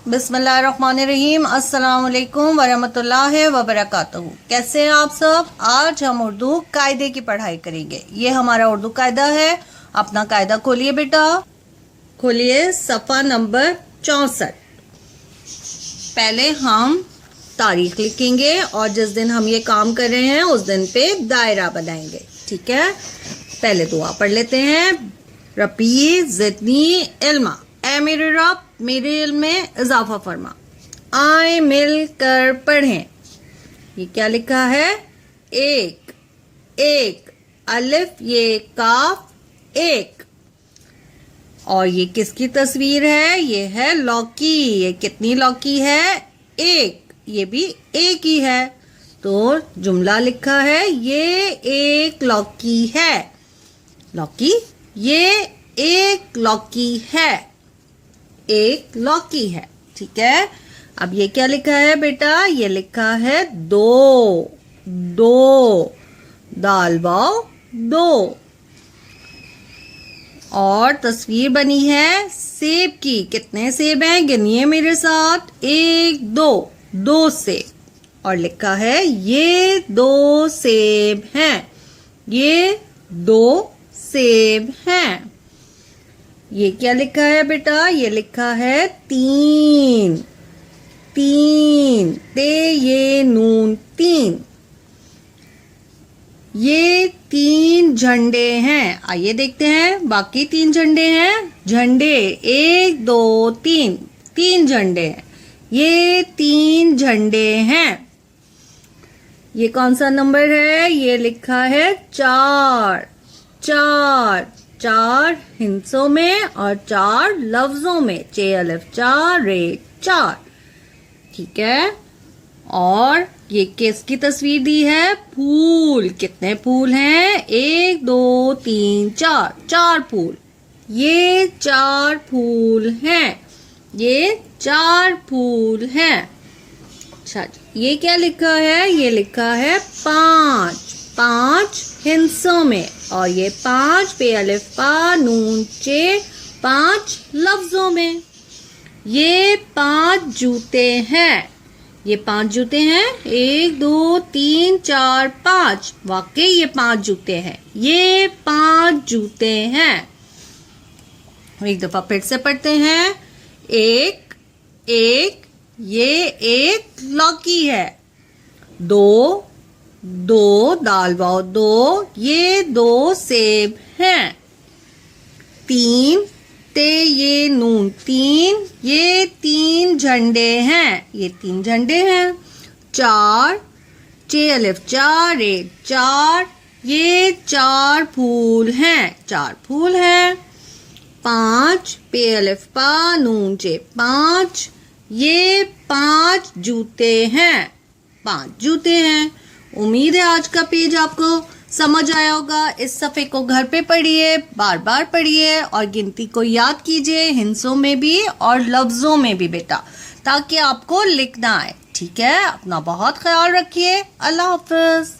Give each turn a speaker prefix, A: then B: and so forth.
A: बिस्मिल्लाहिर्रहमानिर्रहीम। अस्सलाम वालेकुम वरहमतुल्लाहि वबरकातुहू। कैसे हैं आप सब? आज हम उर्दू कायदे की पढ़ाई करेंगे। ये हमारा उर्दू कायदा है। अपना कायदा खोलिए बेटा, खोलिए सफ़ा नंबर 64। पहले हम तारीख लिखेंगे और जिस दिन हम ये काम कर रहे हैं उस दिन पे दायरा बनाएंगे। ठीक है, पहले दुआ पढ़ लेते हैं। रब्बी ज़िदनी इल्मा, ऐ मेरे रब मेरे इल्म में इजाफा फरमा। आए मिल कर पढ़ें। ये क्या लिखा है? एक, एक अलिफ, ये काफ, एक। और ये किसकी तस्वीर है? ये है लौकी। ये कितनी लौकी है? एक। ये भी एक ही है। तो जुमला लिखा है ये एक लौकी है। लौकी, ये एक लौकी है। एक लौकी है। ठीक है, अब ये क्या लिखा है बेटा? ये लिखा है दो। दो, दाल वाव दो। और तस्वीर बनी है सेब की। कितने सेब हैं? गिनिए मेरे साथ। एक, दो, दो सेब। और लिखा है ये दो सेब हैं। ये दो सेब हैं। ये क्या लिखा है बेटा? ये लिखा है तीन। तीन, ते ये नून, तीन। ये तीन झंडे हैं। आइए देखते हैं बाकी तीन झंडे हैं। झंडे एक, दो, तीन, तीन झंडे हैं। ये तीन झंडे हैं। ये कौन सा नंबर है? ये लिखा है चार। चार, चार हिंसों में और चार लफ्जों में। चे अलिफ चार, रे चार। ठीक है, और ये किसकी तस्वीर दी है? फूल। कितने फूल हैं? एक, दो, तीन, चार। चार फूल। ये चार फूल हैं। ये चार फूल हैं। अच्छा, ये क्या लिखा है? ये लिखा है पांच। पांच हिंसों में और ये पांच पे अलिफ पा नून चे, पांच लफ्जों में। ये पांच जूते हैं। ये पांच जूते हैं। एक, दो, तीन, चार, पांच। वाकई ये पांच जूते हैं। ये पांच जूते हैं। एक दफा फिर से पढ़ते हैं। एक, एक, ये एक लौकी है। दो, दो, दाल वाव दो, ये दो सेब हैं। तीन, ते ये नून, तीन, ये तीन झंडे हैं। ये तीन झंडे हैं। चार, चे अलिफ चार, रे चार, ये चार फूल हैं। चार फूल हैं। पांच, पे अलिफ पा नून चे, पांच, ये पांच जूते हैं। पांच जूते हैं। उम्मीद है आज का पेज आपको समझ आया होगा। इस सफ़े को घर पे पढ़िए, बार बार पढ़िए और गिनती को याद कीजिए, हिंसों में भी और लफ्जों में भी बेटा, ताकि आपको लिखना आए। ठीक है, अपना बहुत ख्याल रखिए। अल्लाह हाफ़िज़।